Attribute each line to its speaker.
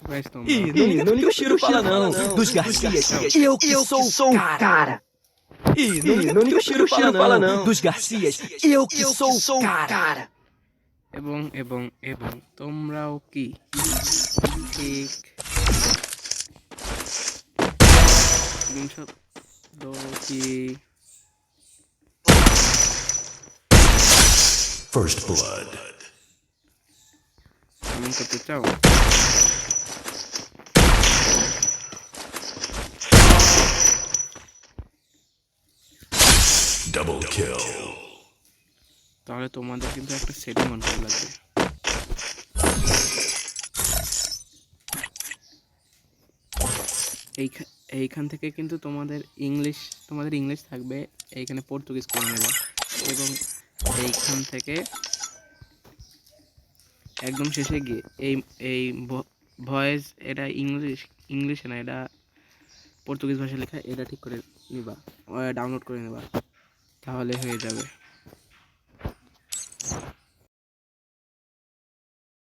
Speaker 1: Vai tomar.
Speaker 2: Ih, não liga pro cheiro fala não, dos Garcias, eu que sou o cara. Ih, não liga pro cheiro fala não, dos Garcias, eu que sou o cara.
Speaker 1: É bom. তোমরাও কি ঠিক screenshot দাও কি
Speaker 3: First blood.
Speaker 1: কেমন করতে চাও?
Speaker 3: Double kill.
Speaker 1: তাহলে তোমাদের কিন্তু একটা সেটিং অন করা লাগবে। এইখান থেকে কিন্তু তোমাদের ইংলিশ থাকবে, এইখানে পর্তুগিজ করে নেবে এবং এইখান থেকে একদম শেষে গিয়ে এই ভয়েস, এটা ইংলিশে না, এটা পর্তুগিজ ভাষায় লেখা, এটা ঠিক করে নিবা, ডাউনলোড করে নেবা, তাহলে হয়ে যাবে।